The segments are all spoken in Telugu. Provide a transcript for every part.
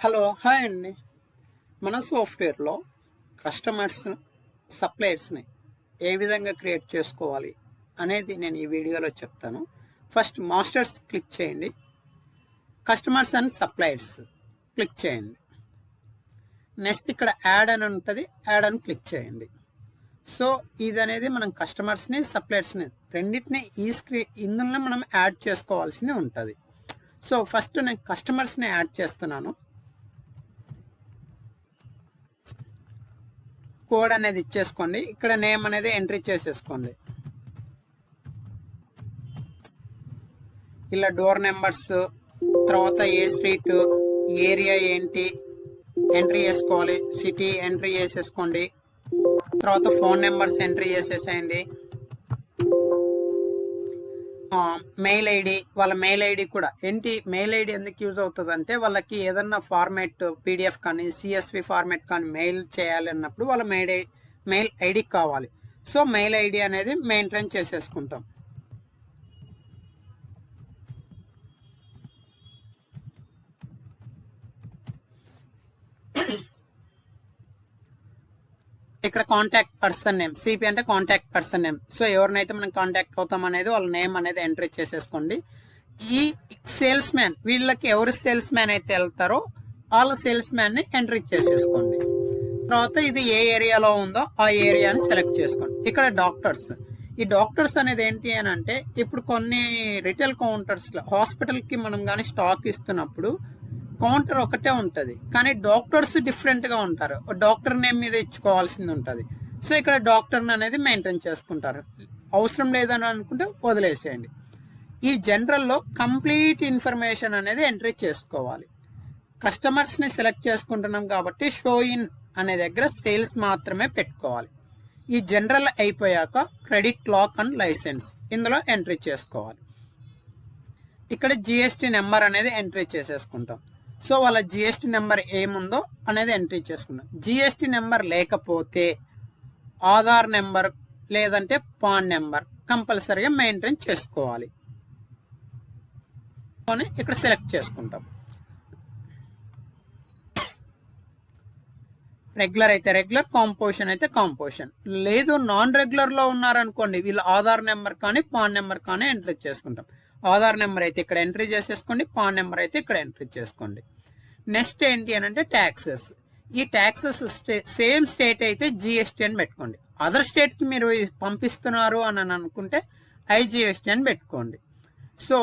హలో హాయ్ అండి. మన సాఫ్ట్వేర్లో కస్టమర్స్ సప్లయర్స్ని ఏ విధంగా క్రియేట్ చేసుకోవాలి అనేది నేను ఈ వీడియోలో చెప్తాను. ఫస్ట్ మాస్టర్స్ క్లిక్ చేయండి, కస్టమర్స్ అండ్ సప్లయర్స్ క్లిక్ చేయండి. నెక్స్ట్ ఇక్కడ యాడ్ అని ఉంటుంది, యాడ్ అని క్లిక్ చేయండి. సో ఇది అనేది మనం కస్టమర్స్ని సప్లయర్స్ని రెండింటిని ఇందులో మనం యాడ్ చేసుకోవాల్సింది ఉంటుంది. సో ఫస్ట్ నేను కస్టమర్స్ని యాడ్ చేస్తున్నాను. కోడ్ అనేది ఇచ్చేసుకోండి, ఇక్కడ నేమ్ అనేది ఎంట్రీ చేసేసుకోండి. ఇలా డోర్ నెంబర్స్, తర్వాత ఏ స్ట్రీట్, ఏరియా ఏంటి ఎంట్రీ చేసుకోవాలి, సిటీ ఎంట్రీ చేసేసుకోండి. తర్వాత ఫోన్ నెంబర్స్ ఎంట్రీ చేసేసేయండి. మెయిల్ ఐడి, వాళ్ళ మెయిల్ ఐడి కూడా ఏంటి, మెయిల్ ఐడి ఎందుకు యూజ్ అవుతుంది అంటే వాళ్ళకి ఏదన్నా ఫార్మాట్ పీడిఎఫ్ కానీ సిఎస్వి ఫార్మాట్ కానీ మెయిల్ చేయాలి అన్నప్పుడు వాళ్ళ మెయిల్ ఐడి కావాలి. సో మెయిల్ ఐడి అనేది మెయింటైన్ చేసేసుకుంటాం. ఇక్కడ కాంటాక్ట్ పర్సన్ నేమ్, సిపి అంటే కాంటాక్ట్ పర్సన్ నేమ్. సో ఎవరినైతే మనం కాంటాక్ట్ అవుతాం అనేది వాళ్ళ నేమ్ అనేది ఎంట్రీ చేసేసుకోండి. ఈ సేల్స్ మ్యాన్, వీళ్ళకి ఎవరు సేల్స్ మ్యాన్ అయితే వెళ్తారో వాళ్ళ సేల్స్ మ్యాన్ ని ఎంట్రీ చేసేసుకోండి. తర్వాత ఇది ఏ ఏరియాలో ఉందో ఆ ఏరియాని సెలెక్ట్ చేసుకోండి. ఇక్కడ డాక్టర్స్, ఈ డాక్టర్స్ అనేది ఏంటి అని అంటే ఇప్పుడు కొన్ని రిటైల్ కౌంటర్స్ లో హాస్పిటల్ కి మనం కానీ స్టాక్ ఇస్తున్నప్పుడు కౌంటర్ ఒకటే ఉంటుంది, కానీ డాక్టర్స్ డిఫరెంట్ గా ఉంటారు. డాక్టర్ నేమ్ మీద ఇచ్చుకోవాల్సింది ఉంటుంది. సో ఇక్కడ డాక్టర్ అనేది మెయింటైన్ చేసుకుంటారు. అవసరం లేదని అనుకుంటే వదిలేసేయండి. ఈ జనరల్లో కంప్లీట్ ఇన్ఫర్మేషన్ అనేది ఎంట్రీ చేసుకోవాలి. కస్టమర్స్ ని సెలెక్ట్ చేసుకుంటున్నాం కాబట్టి షో ఇన్ అనే దగ్గర సేల్స్ మాత్రమే పెట్టుకోవాలి. ఈ జనరల్ అయిపోయాక క్రెడిట్, లాక్ అండ్ లైసెన్స్ ఇందులో ఎంట్రీ చేసుకోవాలి. ఇక్కడ జిఎస్టి నెంబర్ అనేది ఎంట్రీ చేసేసుకుంటాం. సో వాళ్ళ జిఎస్టి నెంబర్ ఏముందో అనేది ఎంట్రీ చేసుకున్నాం. జిఎస్టి నెంబర్ లేకపోతే ఆధార్ నెంబర్ లేదంటే పాన్ నెంబర్ కంపల్సరీగా మెయింటైన్ చేసుకోవాలి. ఇక్కడ సెలెక్ట్ చేసుకుంటాం. రెగ్యులర్ అయితే రెగ్యులర్, కాంపోజిషన్ అయితే కాంపోజిషన్. లేదు నాన్ రెగ్యులర్ లో ఉన్నారనుకోండి, వీళ్ళు ఆధార్ నెంబర్ కానీ పాన్ నెంబర్ కానీ ఎంట్రీ చేసుకుంటాం. ఆధార్ నెంబర్ అయితే ఇక్కడ ఎంట్రీ చేసేసుకోండి, పాన్ నెంబర్ అయితే ఇక్కడ ఎంట్రీ చేసుకోండి. నెక్స్ట్ ఏంటి అని అంటే ట్యాక్సెస్. ఈ ట్యాక్సెస్ సేమ్ స్టేట్ అయితే జిఎస్టీ అని పెట్టుకోండి. అదర్ స్టేట్ కి మీరు పంపిస్తున్నారు అని అనుకుంటే ఐజిఎస్టీ అని పెట్టుకోండి. సో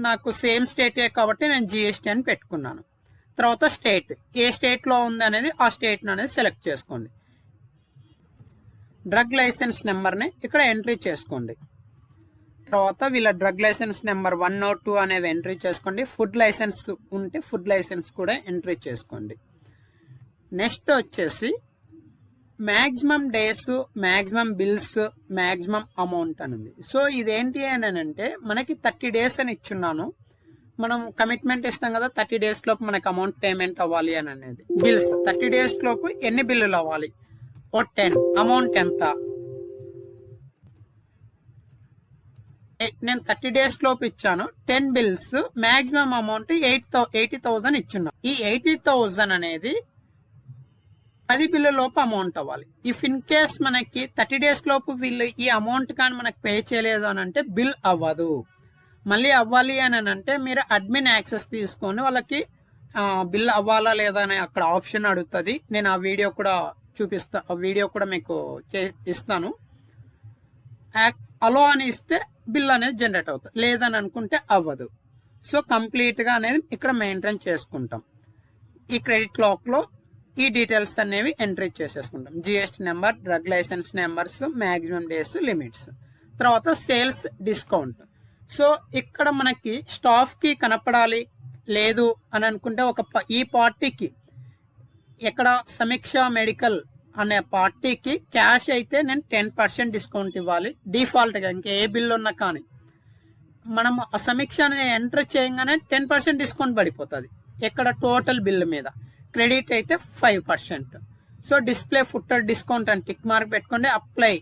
నాకు సేమ్ స్టేటే కాబట్టి నేను జిఎస్టీ అని పెట్టుకున్నాను. తర్వాత స్టేట్, ఏ స్టేట్ లో ఉంది అనేది ఆ స్టేట్ అనేది సెలెక్ట్ చేసుకోండి. డ్రగ్ లైసెన్స్ నెంబర్ని ఇక్కడ ఎంట్రీ చేసుకోండి. తర్వాత వీళ్ళ డ్రగ్ లైసెన్స్ నెంబర్ 102 అనేవి ఎంట్రీ చేసుకోండి. ఫుడ్ లైసెన్స్ ఉంటే ఫుడ్ లైసెన్స్ కూడా ఎంట్రీ చేసుకోండి. నెక్స్ట్ వచ్చేసి maximum days, maximum bills, maximum amount అని ఉంది. సో ఇదేంటి అని అంటే మనకి 30 days అని ఇచ్చున్నాను. మనం కమిట్మెంట్ ఇస్తాం కదా, 30 days లోపు మనకి అమౌంట్ పేమెంట్ అవ్వాలి అని అనేది. బిల్స్ 30 days లోపు ఎన్ని బిల్లులు అవ్వాలి, 10. అమౌంట్ ఎంత, నేను 30 days లోపు ఇచ్చాను. 10 బిల్స్, మాక్సిమం అమౌంట్ 80,000 ఇచ్చున్నా. ఈ 80,000 అనేది 10 బిల్లు లోపు అమౌంట్ అవ్వాలి. ఇఫ్ ఇన్ కేస్ మనకి 30 days లోపు వీళ్ళు ఈ అమౌంట్ కానీ మనకి పే చేయలేదు అని అంటే బిల్ అవ్వదు. మళ్ళీ అవ్వాలి అని అంటే మీరు అడ్మిన్ యాక్సెస్ తీసుకొని వాళ్ళకి బిల్ అవ్వాలా లేదా అని అక్కడ ఆప్షన్ అడుగుతుంది. నేను ఆ వీడియో కూడా చూపిస్తా, ఆ వీడియో కూడా మీకు ఇస్తాను. అలో అని ఇస్తే బిల్ అనేది జనరేట్ అవుతుంది, లేదని అనుకుంటే అవ్వదు. సో కంప్లీట్ గా అనేది ఇక్కడ మెయింటైన్ చేసుకుంటాం. ఈ క్రెడిట్ లాక్ లో ఈ డీటెయిల్స్ అనేవి ఎంట్రీ చేసేసుకుంటాం. GST number, drug licence numbers, maximum days, limits. తర్వాత సేల్స్ డిస్కౌంట్. సో ఇక్కడ మనకి స్టాఫ్ కి కనపడాలి లేదు అని అనుకుంటే ఈ పార్టీకి ఇక్కడ సమీక్ష మెడికల్ అనే పార్టీకి క్యాష్ అయితే నేను 10% డిస్కౌంట్ ఇవ్వాలి డిఫాల్ట్ గా. ఇంకా ఏ బిల్ ఉన్నా కానీ మనం సమీక్ష ఎంటర్ చేయగానే 10% డిస్కౌంట్ పడిపోతుంది ఇక్కడ టోటల్ బిల్ మీద. క్రెడిట్ అయితే 5%. సో డిస్ప్లే ఫుటర్ డిస్కౌంట్ అని టిక్ మార్క్ పెట్టుకోండి. అప్లై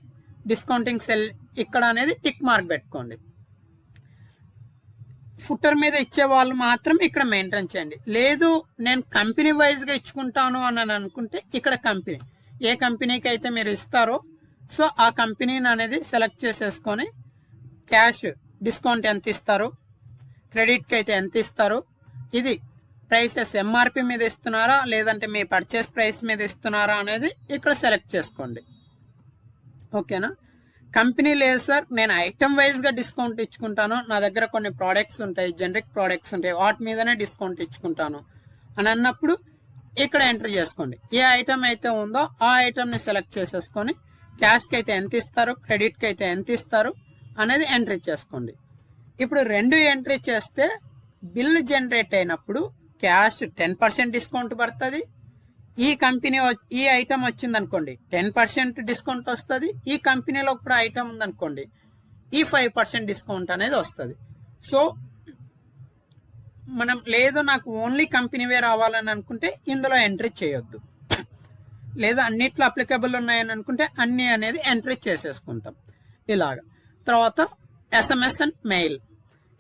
డిస్కౌంటింగ్ సెల్ ఇక్కడ అనేది టిక్ మార్క్ పెట్టుకోండి. ఫుటర్ మీద ఇచ్చే వాళ్ళు మాత్రం ఇక్కడ మెయింటైన్ చేయండి. లేదు నేను కంపెనీ వైజ్గా ఇచ్చుకుంటాను అని అనుకుంటే ఇక్కడ కంపెనీ, ఏ కంపెనీకి అయితే మీరు ఇస్తారో సో ఆ కంపెనీని అనేది సెలెక్ట్ చేసేసుకొని క్యాష్ డిస్కౌంట్ ఎంత ఇస్తారు, క్రెడిట్కి అయితే ఎంత ఇస్తారు, ఇది ప్రైసెస్ ఎంఆర్పి మీద ఇస్తున్నారా లేదంటే మీ పర్చేస్ ప్రైస్ మీద ఇస్తున్నారా అనేది ఇక్కడ సెలెక్ట్ చేసుకోండి. ఓకేనా. కంపెనీ లేదు సార్ నేను ఐటమ్ వైజ్గా డిస్కౌంట్ ఇచ్చుకుంటాను, నా దగ్గర కొన్ని ప్రోడక్ట్స్ ఉంటాయి, జనరిక్ ప్రోడక్ట్స్ ఉంటాయి, వాటి మీదనే డిస్కౌంట్ ఇచ్చుకుంటాను అని అన్నప్పుడు ఇక్కడ ఎంటర్ చేసుకోండి. ఏ ఐటమ్ అయితే ఉందో ఆ ఐటమ్ని సెలెక్ట్ చేసేసుకొని క్యాష్కి అయితే ఎంత ఇస్తారు, క్రెడిట్కి అయితే ఎంత ఇస్తారు అనేది ఎంట్రీ చేసుకోండి. ఇప్పుడు రెండు ఎంట్రీ చేస్తే బిల్ జనరేట్ అయినప్పుడు క్యాష్ 10% డిస్కౌంట్ పడుతుంది, ఈ కంపెనీ ఈ ఐటమ్ వచ్చింది అనుకోండి 10% డిస్కౌంట్ వస్తుంది, ఈ కంపెనీలో కూడా ఐటమ్ ఉందనుకోండి ఈ 5% డిస్కౌంట్ అనేది వస్తుంది. సో మనం లేదు నాకు ఓన్లీ కంపెనీవే రావాలని అనుకుంటే ఇందులో ఎంట్రీ చేయొద్దు, లేదా అన్నిట్లో అప్లికబుల్ ఉన్నాయని అనుకుంటే అన్ని అనేది ఎంట్రీ చేసేసుకుంటాం ఇలాగా. తర్వాత ఎస్ఎంఎస్ అండ్ మెయిల్,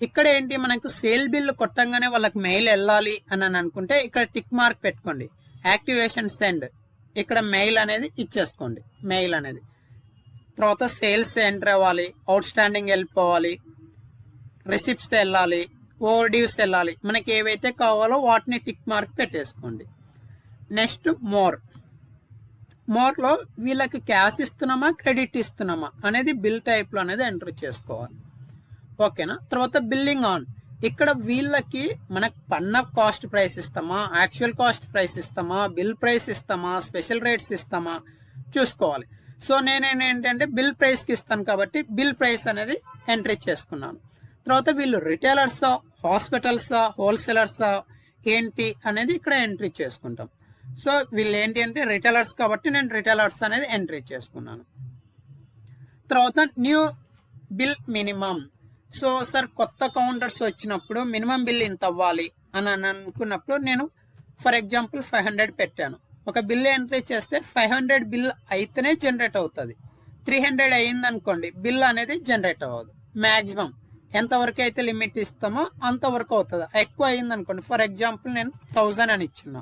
ఇక్కడ ఏంటి మనకు సేల్ బిల్ కొట్టంగానే వాళ్ళకి మెయిల్ వెళ్ళాలి అని అనుకుంటే ఇక్కడ టిక్ మార్క్ పెట్టుకోండి, యాక్టివేషన్ సెండ్, ఇక్కడ మెయిల్ అనేది ఇచ్చేసుకోండి మెయిల్ అనేది. తర్వాత సేల్స్ ఎంటర్ అవ్వాలి, అవుట్ స్టాండింగ్ వెళ్ళిపోవాలి, రిసిప్ట్స్ వెళ్ళాలి, ఓవర్డ్యూస్ వెళ్ళాలి, మనకి ఏవైతే కావాలో వాటిని టిక్ మార్క్ పెట్టేసుకోండి. నెక్స్ట్ మోర్లో వీళ్ళకి క్యాష్ ఇస్తున్నామా క్రెడిట్ ఇస్తున్నామా అనేది బిల్ టైప్లో అనేది ఎంటర్ చేసుకోవాలి. ఓకేనా. తర్వాత బిల్లింగ్ ఆన్, ఇక్కడ వీళ్ళకి మనకు పన్న కాస్ట్ ప్రైస్ ఇస్తామా, యాక్చువల్ కాస్ట్ ప్రైస్ ఇస్తామా, బిల్ ప్రైస్ ఇస్తామా, స్పెషల్ రేట్స్ ఇస్తామా చూసుకోవాలి. సో నేనేంటంటే బిల్ ప్రైస్కి ఇస్తాను కాబట్టి బిల్ ప్రైస్ అనేది ఎంట్రీ చేసుకున్నాను. తర్వాత వీళ్ళు రిటైలర్సా, హాస్పిటల్సా, హోల్సేలర్సా ఏంటి అనేది ఇక్కడ ఎంట్రీ చేసుకుంటాం. సో వీళ్ళు ఏంటి అంటే రిటైలర్స్ కాబట్టి నేను రిటైలర్స్ అనేది ఎంట్రీ చేసుకున్నాను. తర్వాత new bill minimum, so sir కొత్త కౌంటర్స్ వచ్చినప్పుడు మినిమం బిల్ ఇంత అవ్వాలి అని అనుకున్నప్పుడు నేను ఫర్ ఎగ్జాంపుల్ 500 పెట్టాను. ఒక బిల్ ఎంట్రీ చేస్తే 500 బిల్ అయితేనే జనరేట్ అవుతుంది, 300 అయ్యింది అనుకోండి బిల్ అనేది జనరేట్ అవ్వదు. మ్యాక్సిమం ఎంతవరకు అయితే లిమిట్ ఇస్తామో అంతవరకు అవుతుంది. ఎక్కువ అయ్యింది అనుకోండి, ఫర్ ఎగ్జాంపుల్ నేను 1000 అని ఇచ్చిన,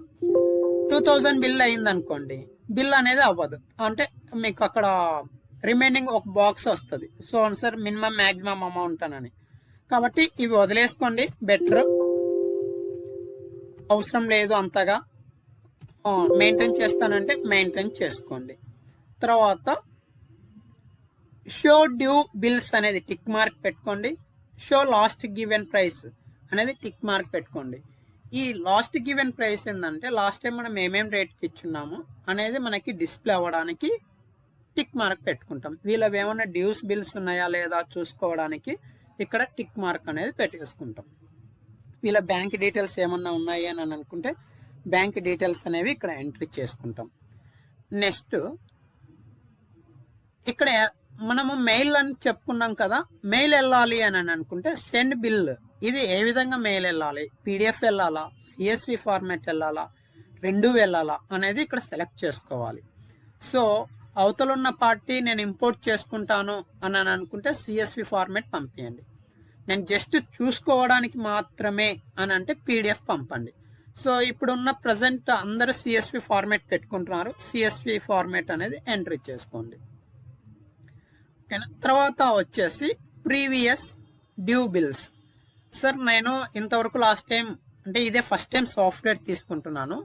2000 బిల్ అయ్యింది అనుకోండి బిల్ అనేది అవ్వదు, అంటే మీకు అక్కడ రిమైనింగ్ ఒక బాక్స్ వస్తుంది. So sir minimum maximum amount అని, కాబట్టి ఇవి వదిలేసుకోండి బెటర్, అవసరం లేదు అంతగా. మెయింటైన్ చేస్తానంటే మెయింటైన్ చేసుకోండి. తర్వాత షో డ్యూ బిల్స్ అనేది టిక్ మార్క్ పెట్టుకోండి, షో లాస్ట్ గివెన్ ప్రైస్ అనేది టిక్ మార్క్ పెట్టుకోండి. ఈ లాస్ట్ గివెన్ ప్రైస్ ఏంటంటే లాస్ట్ టైం మనం ఏమేమి రేట్కి ఇచ్చున్నాము అనేది మనకి డిస్ప్లే అవ్వడానికి టిక్ మార్క్ పెట్టుకుంటాం. వీళ్ళవి ఏమైనా డ్యూస్ బిల్స్ ఉన్నాయా లేదా చూసుకోవడానికి ఇక్కడ టిక్ మార్క్ అనేది పెట్టేసుకుంటాం. వీళ్ళ బ్యాంక్ డీటెయిల్స్ ఏమన్నా ఉన్నాయి అని అనుకుంటే బ్యాంక్ డీటెయిల్స్ అనేవి ఇక్కడ ఎంట్రీ చేసుకుంటాం. నెక్స్ట్ ఇక్కడ మనము మెయిల్ అని చెప్పుకున్నాం కదా, మెయిల్ వెళ్ళాలి అని అనుకుంటే సెండ్ బిల్, ఇది ఏ విధంగా మెయిల్ వెళ్ళాలి, పీడిఎఫ్ వెళ్ళాలా, సిఎస్వి ఫార్మాట్ వెళ్ళాలా, రెండు వెళ్ళాలా అనేది ఇక్కడ సెలెక్ట్ చేసుకోవాలి. సో అవతల ఉన్న పార్టీ నేను ఇంపోర్ట్ చేసుకుంటాను అని అనుకుంటే సిఎస్వి ఫార్మాట్ పంపించండి, నేను జస్ట్ చూసుకోవడానికి మాత్రమే అని అంటే పీడిఎఫ్ పంపండి. సో ఇప్పుడున్న ప్రజెంట్ అందరూ సిఎస్వి ఫార్మాట్ పెట్టుకుంటున్నారు, సిఎస్వి ఫార్మాట్ అనేది ఎంట్రీ చేసుకోండి. ఓకేనా. తర్వాత వచ్చేసి ప్రీవియస్ డ్యూ బిల్స్, సార్ నేను ఇంతవరకు లాస్ట్ టైం అంటే ఇదే ఫస్ట్ టైం సాఫ్ట్వేర్ తీసుకుంటున్నాను,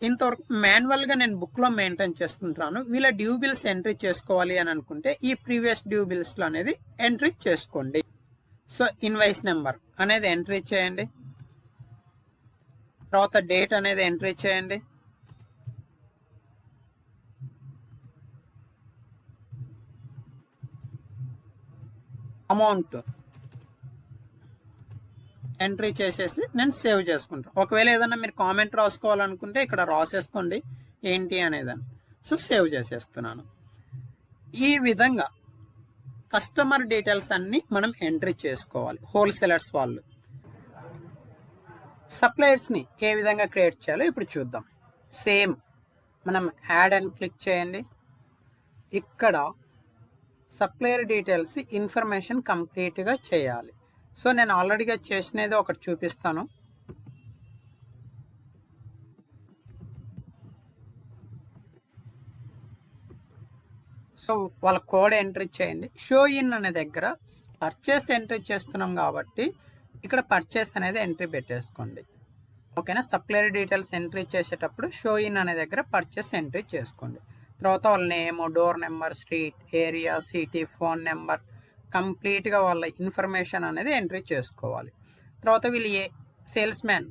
ఇంతవరకు మాన్యువల్గా నేను బుక్లో మెయింటైన్ చేసుకుంటున్నాను, వీళ్ళ డ్యూ బిల్స్ ఎంట్రీ చేసుకోవాలి అని అనుకుంటే ఈ ప్రీవియస్ డ్యూ బిల్స్లో అనేది ఎంట్రీ చేసుకోండి. సో ఇన్వాయిస్ నెంబర్ అనేది ఎంట్రీ చేయండి, తర్వాత డేట్ అనేది ఎంట్రీ చేయండి, అమౌంట్ ఎంట్రీ చేసేసి నేను సేవ్ చేసుకుంటాను. ఒకవేళ ఏదన్నా మీరు కామెంట్ రాసుకోవాలనుకుంటే ఇక్కడ రాసేసుకోండి ఏంటి అనేదాన్ని. సో సేవ్ చేసేస్తున్నాను. ఈ విధంగా కస్టమర్ డీటెయిల్స్ అన్ని మనం ఎంట్రీ చేసుకోవాలి. హోల్సేలర్స్ వాళ్ళు సప్లయర్స్ని ఏ విధంగా క్రియేట్ చేయాలో ఇప్పుడు చూద్దాం. సేమ్ మనం యాడ్ అని క్లిక్ చేయండి, ఇక్కడ సప్లయర్ డీటెయిల్స్ ఇన్ఫర్మేషన్ కంప్లీట్గా చేయాలి. సో నేను ఆల్రెడీగా చేసినది ఒకటి చూపిస్తాను. సో వాళ్ళ కోడ్ ఎంట్రీ చేయండి. షో ఇన్ అనే దగ్గర పర్చేస్ ఎంట్రీ చేస్తున్నాం కాబట్టి ఇక్కడ పర్చేస్ అనేది ఎంట్రీ పెట్టేసుకోండి. ఓకేనా. సప్లయర్ డీటెయిల్స్ ఎంట్రీ చేసేటప్పుడు షో ఇన్ అనే దగ్గర పర్చేస్ ఎంట్రీ చేసుకోండి. తర్వాత వాళ్ళ name, door number, street, area, city, phone number, కంప్లీట్గా వాళ్ళ ఇన్ఫర్మేషన్ అనేది ఎంట్రీ చేసుకోవాలి. తర్వాత వీళ్ళు సేల్స్ మ్యాన్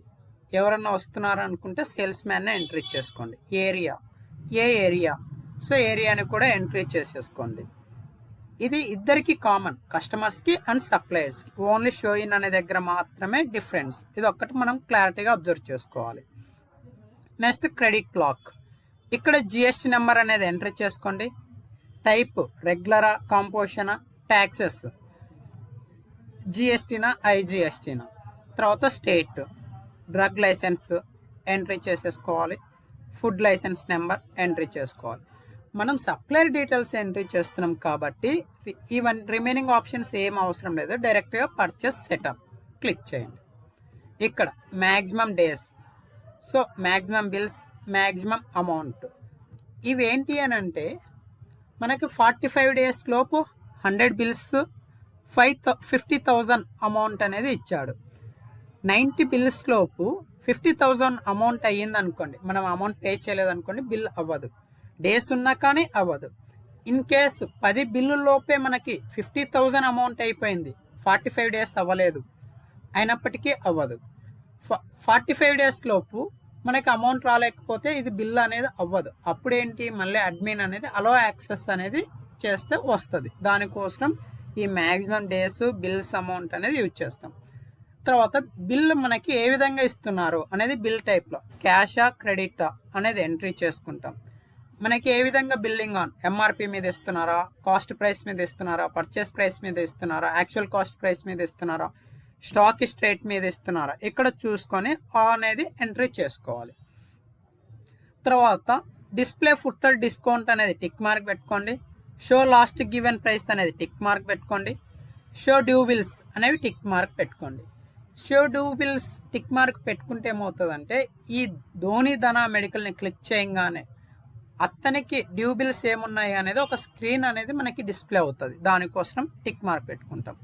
ఎవరన్నా వస్తున్నారు అనుకుంటే సేల్స్ మ్యాన్నే ఎంట్రీ చేసుకోండి. ఏరియా, ఏ ఏరియా, సో ఏరియాని కూడా ఎంట్రీ చేసేసుకోండి. ఇది ఇద్దరికి కామన్, కస్టమర్స్కి అండ్ సప్లయర్స్కి. ఓన్లీ షో ఇన్ అనే దగ్గర మాత్రమే డిఫరెన్స్. ఇది ఒక్కటి మనం క్లారిటీగా అబ్జర్వ్ చేసుకోవాలి. Next credit lock. ఇక్కడ జిఎస్టీ నెంబర్ అనేది ఎంట్రీ చేసుకోండి. టైప్ రెగ్యులరా, కాంపోజిషనా, ట్యాక్సెస్, జిఎస్టీనా, ఐజిఎస్టీనా. తర్వాత స్టేట్, డ్రగ్ లైసెన్స్ ఎంట్రీ చేసేసుకోవాలి. ఫుడ్ లైసెన్స్ నెంబర్ ఎంట్రీ చేసుకోవాలి. మనం సప్లయర్ డీటెయిల్స్ ఎంట్రీ చేస్తున్నాం కాబట్టి రిమైనింగ్ ఆప్షన్స్ ఏం అవసరం లేదు. డైరెక్ట్గా పర్చేస్ సెటప్ క్లిక్ చేయండి. ఇక్కడ maximum days, so maximum bills, maximum amount. ఇవేంటి అని అంటే మనకి 45 days లోపు 100 బిల్స్, 50,000 అమౌంట్ అనేది ఇచ్చాడు. 90 బిల్స్ లోపు 50,000 అమౌంట్ అయ్యింది అనుకోండి, మనం అమౌంట్ పే చేయలేదనుకోండి, బిల్ అవ్వదు. డేస్ ఉన్నా కానీ అవ్వదు. ఇన్ కేసు 10 బిల్లు లోపే మనకి 50,000 అమౌంట్ అయిపోయింది, 45 days అవ్వలేదు, అయినప్పటికీ అవ్వదు. 45 days లోపు మనకి అమౌంట్ రాలేకపోతే ఇది బిల్ అనేది అవ్వదు. అప్పుడేంటి, మళ్ళీ అడ్మిన్ అనేది అలో యాక్సెస్ అనేది చేస్తే వస్తుంది. దానికోసం ఈ మ్యాక్సిమం డేస్, బిల్స్ అమౌంట్ అనేది యూజ్ చేస్తాం. తర్వాత బిల్ మనకి ఏ విధంగా ఇస్తున్నారు అనేది బిల్ టైప్లో క్యాషా, క్రెడిటా అనేది ఎంట్రీ చేసుకుంటాం. మనకి ఏ విధంగా బిల్లింగ్ ఆన్, ఎంఆర్పి మీద ఇస్తున్నారా, కాస్ట్ ప్రైస్ మీద ఇస్తున్నారా, పర్చేస్ ప్రైస్ మీద ఇస్తున్నారా, యాక్చువల్ కాస్ట్ ప్రైస్ మీద ఇస్తున్నారా, స్టాకిస్ట్ రేట్ మీద ఇస్తున్నారా, ఇక్కడ చూసుకొని అనేది ఎంట్రీ చేసుకోవాలి. తర్వాత డిస్ప్లే ఫుటర్ డిస్కౌంట్ అనేది టిక్ మార్క్ పెట్టుకోండి. షో లాస్ట్ గివెన్ ప్రైస్ అనేది టిక్ మార్క్ పెట్టుకోండి. షో డ్యూ బిల్స్ అనేవి టిక్ మార్క్ పెట్టుకోండి. Show due bills tick mark పెట్టుకుంటే ఏమవుతుందంటే ఈ ధోని ధన మెడికల్ని క్లిక్ చేయగానే అతనికి డ్యూ బిల్స్ ఏమున్నాయి అనేది ఒక స్క్రీన్ అనేది మనకి డిస్ప్లే అవుతుంది. దానికోసం టిక్ మార్క్ పెట్టుకుంటాం.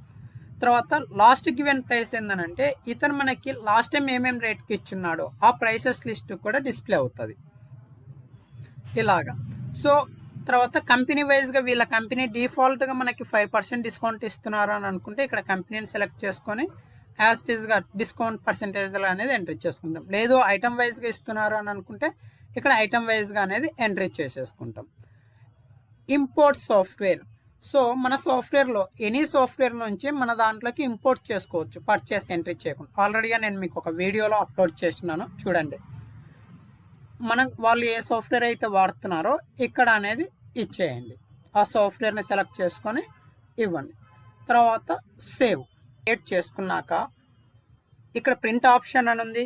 తర్వాత లాస్ట్ గివెన్ ప్రైస్ ఏంటంటే ఇతను మనకి లాస్ట్ టైం ఏమేమి రేట్కి ఇచ్చున్నాడో ఆ ప్రైసెస్ లిస్ట్ కూడా డిస్ప్లే అవుతుంది ఇలాగా. సో తర్వాత కంపెనీ వైజ్గా వీళ్ళ కంపెనీ డిఫాల్ట్గా మనకి 5% డిస్కౌంట్ ఇస్తున్నారు అని అనుకుంటే ఇక్కడ కంపెనీని సెలెక్ట్ చేసుకొని యాజ్ ఇట్ ఈస్గా డిస్కౌంట్ పర్సెంటేజ్లు అనేది ఎంట్రీ చేసుకుంటాం. లేదు ఐటమ్ వైజ్గా ఇస్తున్నారు అని అనుకుంటే ఇక్కడ ఐటమ్ వైజ్గా అనేది ఎంట్రీ చేసేసుకుంటాం. Import software. సో మన సాఫ్ట్వేర్లో ఎనీ సాఫ్ట్వేర్ నుంచి మన దాంట్లోకి ఇంపోర్ట్ చేసుకోవచ్చు పర్చేస్ ఎంట్రీ చేయకుండా. ఆల్రెడీగా నేను మీకు ఒక వీడియోలో అప్లోడ్ చేస్తున్నాను, చూడండి. వాళ్ళు ఏ సాఫ్ట్వేర్ అయితే వాడుతున్నారో ఇక్కడ అనేది ఇచ్చేయండి. ఆ సాఫ్ట్వేర్ని సెలెక్ట్ చేసుకొని ఇవ్వండి. తర్వాత సేవ్ క్రియేట్ చేసుకున్నాక ఇక్కడ ప్రింట్ ఆప్షన్ అని ఉంది,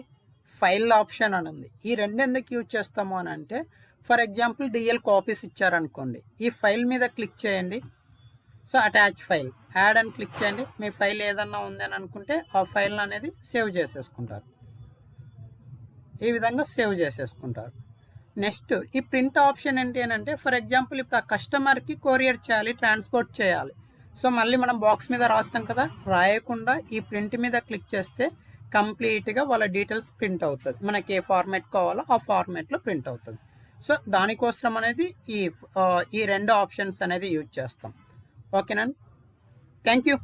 ఫైల్ ఆప్షన్ అని ఉంది. ఈ రెండు ఎందుకు యూజ్ చేస్తాము అని అంటే, ఫర్ ఎగ్జాంపుల్ డిఎల్ కాపీస్ ఇచ్చారనుకోండి, ఈ ఫైల్ మీద క్లిక్ చేయండి. సో అటాచ్ ఫైల్, యాడ్ అని క్లిక్ చేయండి. మీ ఫైల్ ఏదన్నా ఉంది అని అనుకుంటే ఆ ఫైల్ అనేది సేవ్ చేసేసుకుంటారు. ఈ విధంగా సేవ్ చేసేసుకుంటారు. నెక్స్ట్ ఈ ప్రింట్ ఆప్షన్ ఏంటి అని అంటే, ఫర్ ఎగ్జాంపుల్ ఇప్పుడు ఆ కస్టమర్కి కొరియర్ చేయాలి, ట్రాన్స్పోర్ట్ చేయాలి. సో మళ్ళీ మనం బాక్స్ మీద రాస్తాం కదా, రాయకుండా ఈ ప్రింట్ మీద క్లిక్ చేస్తే కంప్లీట్గా వాళ్ళ డీటెయిల్స్ ప్రింట్ అవుతుంది. మనకి ఏ ఫార్మాట్ కావాలో ఆ ఫార్మాట్లో ప్రింట్ అవుతుంది. సో దానికోసం అనేది ఈ రెండు ఆప్షన్స్ అనేది యూజ్ చేస్తాం. ఓకేనండి, థ్యాంక్ యూ.